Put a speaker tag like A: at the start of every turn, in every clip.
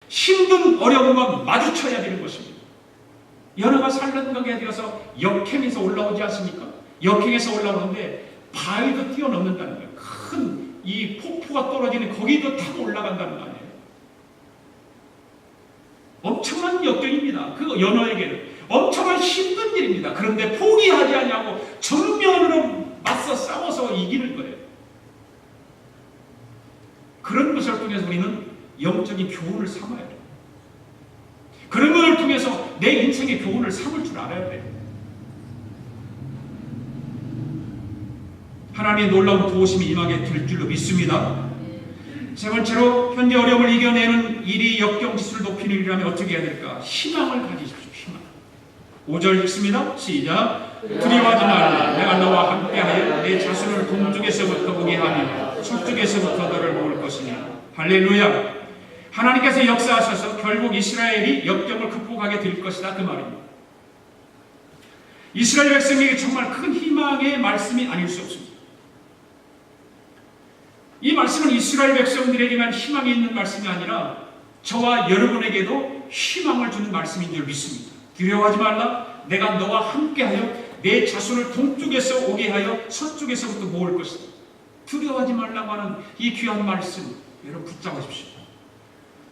A: 힘든 어려움과 마주쳐야 되는 것입니다. 연어가 살던거기에 되어서 역행에서 올라오지 않습니까? 역행에서 올라오는데 바위도 뛰어넘는다는 거예요. 큰 이 폭포가 떨어지는 거기도 타고 올라간다는 거 아니에요. 엄청난 역경입니다. 그 연어에게는 엄청난 힘든 일입니다. 그런데 포기하지 않냐고 정면으로 맞서 싸워서 이기는 거예요. 그런 것을 통해서 우리는 영적인 교훈을 삼아야 돼요. 그런 것을 통해서 내 인생의 교훈을 삼을 줄 알아야 돼요. 하나님의 놀라운 도우심이 임하게 될 줄로 믿습니다. 세 번째로 현재 어려움을 이겨내는 일이 역경지수를 높이는 일이라면 어떻게 해야 될까? 희망을 가지십시오. 희망. 5절 읽습니다. 시작. 두려워하지 말라. 내가 너와 함께하여 내 자손을 동쪽에서부터 오게 하며 서쪽에서부터 너를 모을 것이니. 할렐루야. 하나님께서 역사하셔서 결국 이스라엘이 역경을 극복하게 될 것이다 그 말입니다. 이스라엘 백성에게 정말 큰 희망의 말씀이 아닐 수 없습니다. 이 말씀은 이스라엘 백성들에게만 희망이 있는 말씀이 아니라 저와 여러분에게도 희망을 주는 말씀인 줄 믿습니다. 두려워하지 말라. 내가 너와 함께하여 내 자손을 동쪽에서 오게 하여 서쪽에서부터 모을 것이다. 두려워하지 말라고 하는 이 귀한 말씀 여러분 붙잡으십시오.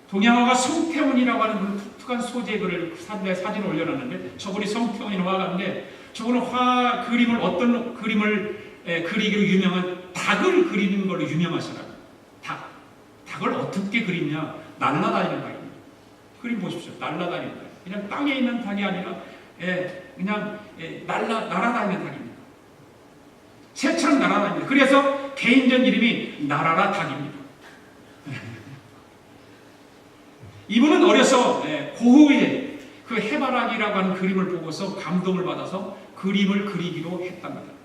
A: 동양화가 성태원이라고 하는 그런 독특한 소재의 글을 사진을 올려놨는데 저분이 성태원이라는 화가인데 저분은 어떤 그림을 그리기로 유명한 닭을 그리는 걸로 유명하시더라고요. 닭을 어떻게 그리냐? 날아다니는 닭입니다. 그림 보십시오. 날아다니는 닭. 그냥 땅에 있는 닭이 아니라 그냥 날아다니는 닭입니다. 새처럼 날아다닙니다. 그래서 개인전 이름이 나라라 닭입니다. 이분은 어려서 고흐의 그 해바라기라고 하는 그림을 보고서 감동을 받아서 그림을 그리기로 했답니다.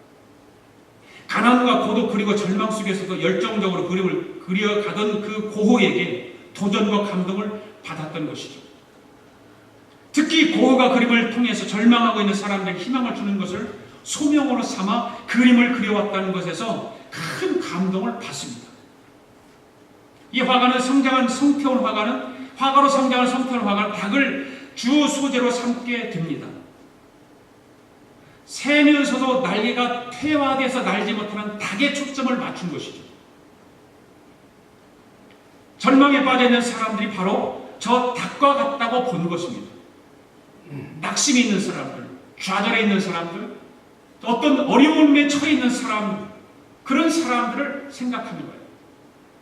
A: 가난과 고독 그리고 절망 속에서도 열정적으로 그림을 그려가던 그 고흐에게 도전과 감동을 받았던 것이죠. 특히 고흐가 그림을 통해서 절망하고 있는 사람들에게 희망을 주는 것을 소명으로 삼아 그림을 그려왔다는 것에서 큰 감동을 받습니다. 이 화가로 성장한 성태원 화가는 닭을 주 소재로 삼게 됩니다. 새면서도 날개가 퇴화돼서 날지 못하는 닭에 초점을 맞춘 것이죠. 절망에 빠져있는 사람들이 바로 저 닭과 같다고 본 것입니다. 낙심이 있는 사람들, 좌절해 있는 사람들, 어떤 어려움에 처해 있는 사람, 그런 사람들을 생각하는 거예요.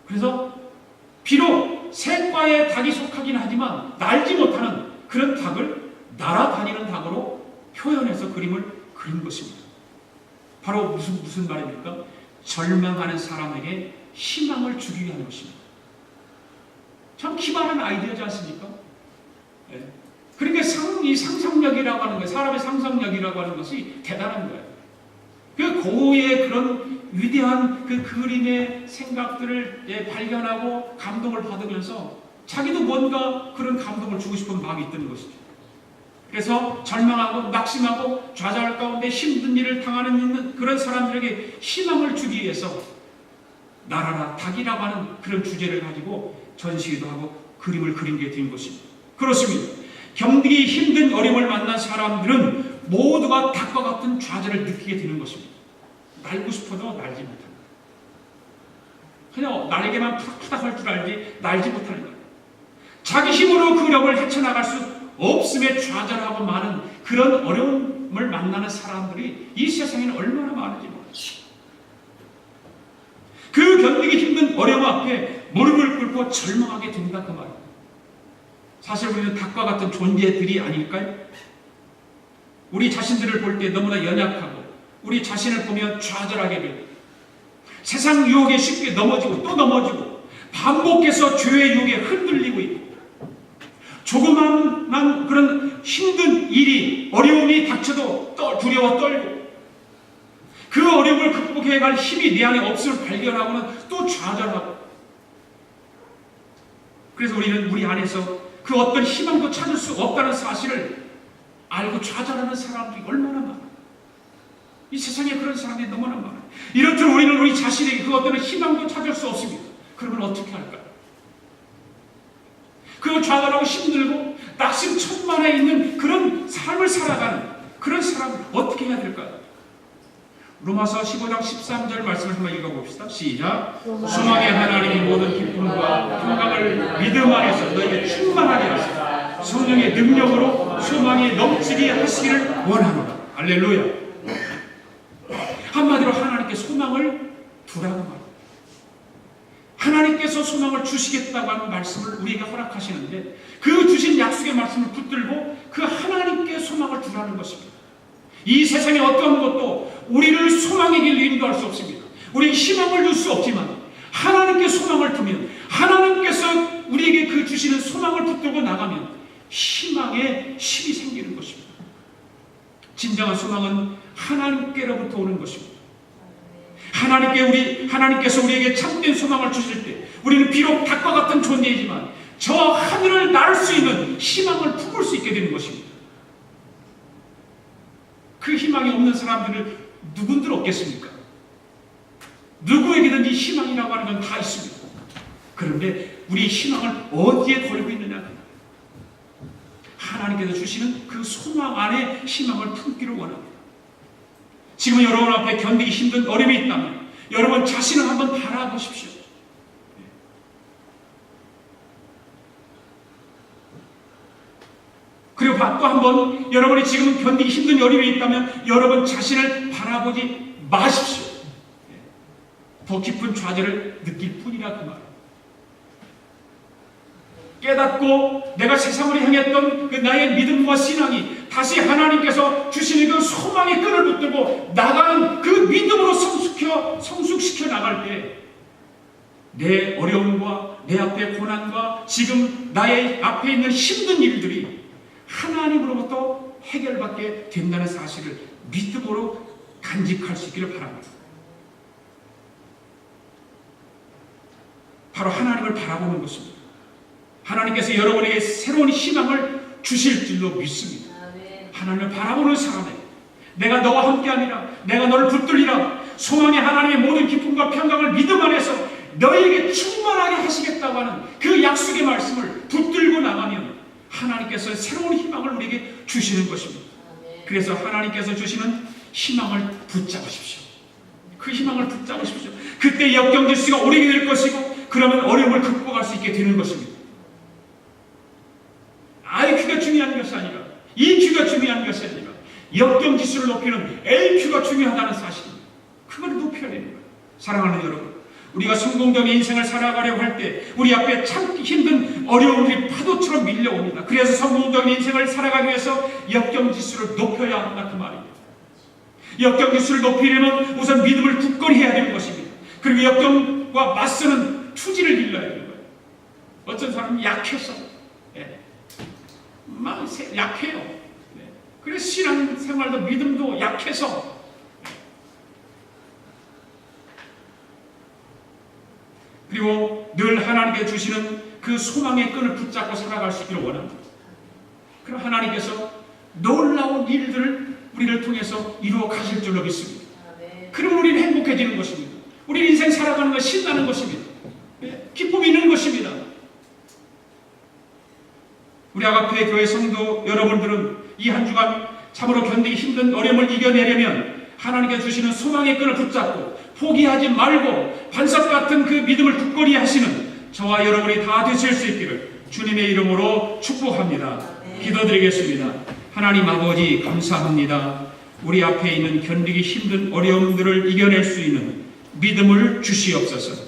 A: 그래서 비록 새과의 닭이 속하긴 하지만 날지 못하는 그런 닭을 날아다니는 닭으로 표현해서 그림을 그린 것입니다. 바로 무슨 말입니까? 절망하는 사람에게 희망을 주기 위한 것입니다. 참 기발한 아이디어지 않습니까? 네. 그러니까 이 상상력이라고 하는 것, 사람의 상상력이라고 하는 것이 대단한 거예요. 그 고흐의 그런 위대한 그 그림의 생각들을 발견하고 감동을 받으면서 자기도 뭔가 그런 감동을 주고 싶은 마음이 있던 것이죠. 그래서 절망하고 낙심하고 좌절 가운데 힘든 일을 당하는 그런 사람들에게 희망을 주기 위해서 나라라 닭이라고 하는 그런 주제를 가지고 전시회도 하고 그림을 그린 게 된 것입니다. 그렇습니다. 견디기 힘든 어려움을 만난 사람들은 모두가 닭과 같은 좌절을 느끼게 되는 것입니다. 날고 싶어도 날지 못한다. 그냥 날개만 푸닥푸닥 할 줄 알지 날지 못하는 거예요. 자기 힘으로 그 어려움을 헤쳐나갈 수 없음에 좌절하고 많은 그런 어려움을 만나는 사람들이 이 세상에는 얼마나 많은지 모르겠어요. 그 견디기 힘든 어려움 앞에 무릎을 꿇고 절망하게 된다 그 말입니다. 사실 우리는 닭과 같은 존재들이 아닐까요? 우리 자신들을 볼 때 너무나 연약하고 우리 자신을 보면 좌절하게 되고 세상 유혹에 쉽게 넘어지고 또 넘어지고 반복해서 죄의 유혹에 흔들리고 있고 조그만 그런 힘든 일이 어려움이 닥쳐도 두려워 떨고 그 어려움을 극복해갈 힘이 내 안에 없음을 발견하고는 또 좌절하고 그래서 우리는 우리 안에서 그 어떤 희망도 찾을 수 없다는 사실을 알고 좌절하는 사람들이 얼마나 많아. 이 세상에 그런 사람들이 너무나 많아. 이렇듯 우리는 우리 자신에게 그 어떤 희망도 찾을 수 없습니다. 그러면 어떻게 할까요? 그 좌절하고 힘들고 낙심천만에 있는 그런 삶을 살아가는 그런 사람을 어떻게 해야 될까요? 로마서 15장 13절 말씀을 한번 읽어봅시다. 시작. 소망의 하나님이 모든 기쁨과 평강을 믿음 안에서 너희에게 충만하게 하시고 성령의 능력으로 소망이 넘치게 하시기를 원합니다. 할렐루야. 한마디로 하나님께 소망을 두라고 말합니다. 하나님께서 소망을 주시겠다고 하는 말씀을 우리에게 허락하시는데 그 주신 약속의 말씀을 붙들고 그 하나님께 소망을 두라는 것입니다. 이 세상의 어떤 것도 우리를 소망의 길로 인도할 수 없습니다. 우리에게 희망을 줄 수 없지만 하나님께 소망을 두면 하나님께서 우리에게 그 주시는 소망을 붙들고 나가면 희망의 힘이 생기는 것입니다. 진정한 소망은 하나님께로부터 오는 것입니다. 하나님께서 우리에게 참된 소망을 주실 때 우리는 비록 닭과 같은 존재이지만 저 하늘을 날 수 있는 희망을 품을 수 있게 되는 것입니다. 그 희망이 없는 사람들을 누군들 없겠습니까? 누구에게든지 희망이라고 하는 건 다 있습니다. 그런데 우리의 희망을 어디에 걸고 있느냐? 하나님께서 주시는 그 소망 안에 희망을 품기를 원합니다. 지금 여러분 앞에 견디기 힘든 어려움이 있다면 여러분 자신을 한번 바라보십시오. 그리고 또 한번 여러분이 지금 견디기 힘든 어려움이 있다면 여러분 자신을 바라보지 마십시오. 더 깊은 좌절을 느낄 뿐이라 그 말입니다. 깨닫고 내가 세상으로 향했던 그 나의 믿음과 신앙이 다시 하나님께서 주시는 그 소망의 끈을 붙들고 나가는 그 믿음으로 성숙시켜 나갈 때 내 어려움과 내 앞의 고난과 지금 나의 앞에 있는 힘든 일들이 하나님으로부터 해결받게 된다는 사실을 믿음으로 간직할 수 있기를 바랍니다. 바로 하나님을 바라보는 것입니다. 하나님께서 여러분에게 새로운 희망을 주실 줄로 믿습니다. 하나님을 바라보는 사람에게 내가 너와 함께하니라, 내가 너를 붙들리라, 소망의 하나님의 모든 기쁨과 평강을 믿음 안에서 너에게 충만하게 하시겠다고 하는 그 약속의 말씀을 붙들고 나가면 하나님께서 새로운 희망을 우리에게 주시는 것입니다. 그래서 하나님께서 주시는 희망을 붙잡으십시오. 그 희망을 붙잡으십시오. 그때 역경지수가 오르게 될 것이고 그러면 어려움을 극복할 수 있게 되는 것입니다. IQ가 중요한 것이 아니라 EQ가 중요한 것이 아니라 역경지수를 높이는 AQ가 중요하다는 사실입니다. 그걸 높여야 되는 거예요. 사랑하는 여러분, 우리가 성공적인 인생을 살아가려고 할 때 우리 앞에 참기 힘든 어려움들이 파도처럼 밀려옵니다. 그래서 성공적인 인생을 살아가기 위해서 역경지수를 높여야 한다 그 말입니다. 역경지수를 높이려면 우선 믿음을 굳건히 해야 되는 것입니다. 그리고 역경과 맞서는 투지를 길러야 되는 거예요. 어떤 사람은 약해서 막 약해요. 그래서 신앙생활도 믿음도 약해서 그리고 늘 하나님께 주시는 그 소망의 끈을 붙잡고 살아갈 수 있기를 원합니다. 그럼 하나님께서 놀라운 일들을 우리를 통해서 이루어 가실 줄로 믿습니다. 그러면 우리는 행복해지는 것입니다. 우리 인생 살아가는 건 신나는 것입니다. 기쁨이 있는 것입니다. 우리 아가페 교회 성도 여러분들은 이 한 주간 참으로 견디기 힘든 어려움을 이겨내려면 하나님께 주시는 소망의 끈을 붙잡고 포기하지 말고 반석 같은 그 믿음을 굳건히 하시는 저와 여러분이 다 되실 수 있기를 주님의 이름으로 축복합니다. 기도드리겠습니다. 하나님 아버지 감사합니다. 우리 앞에 있는 견디기 힘든 어려움들을 이겨낼 수 있는 믿음을 주시옵소서.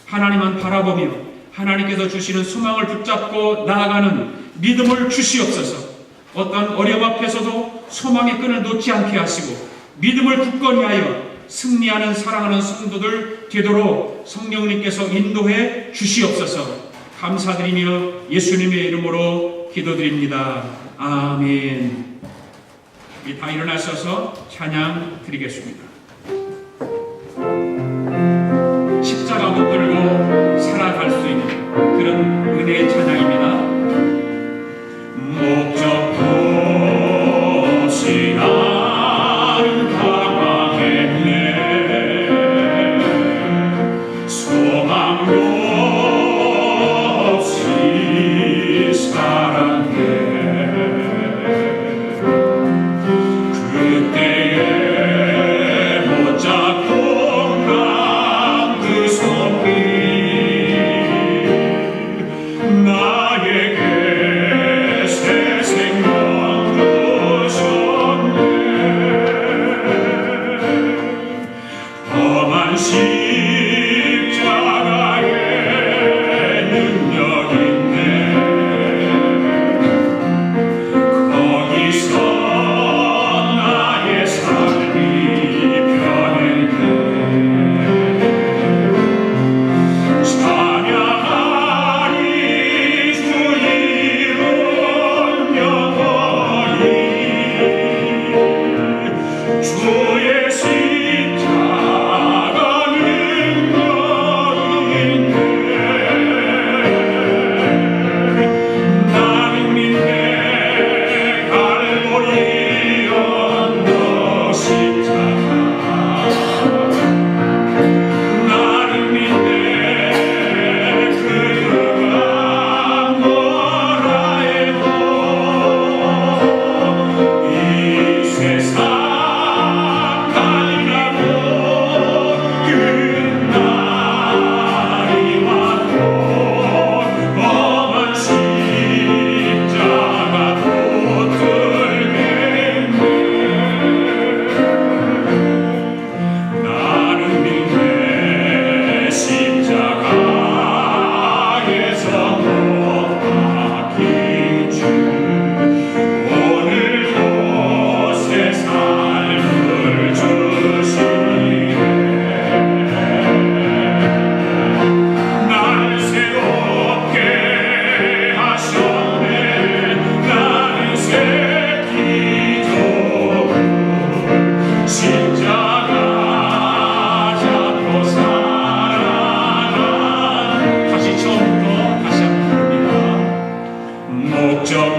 A: 하나님만 바라보며 하나님께서 주시는 소망을 붙잡고 나아가는 믿음을 주시옵소서. 어떤 어려움 앞에서도 소망의 끈을 놓지 않게 하시고 믿음을 굳건히 하여 승리하는 사랑하는 성도들 되도록 성령님께서 인도해 주시옵소서. 감사드리며 예수님의 이름으로 기도드립니다. 아멘. 우리 다 일어나셔서 찬양 드리겠습니다. 십자가 붙들고 살아갈 수 있는 그런 은혜의 찬양입니다. 목적없이 나를 다가겠네. 소망도 없이 걱정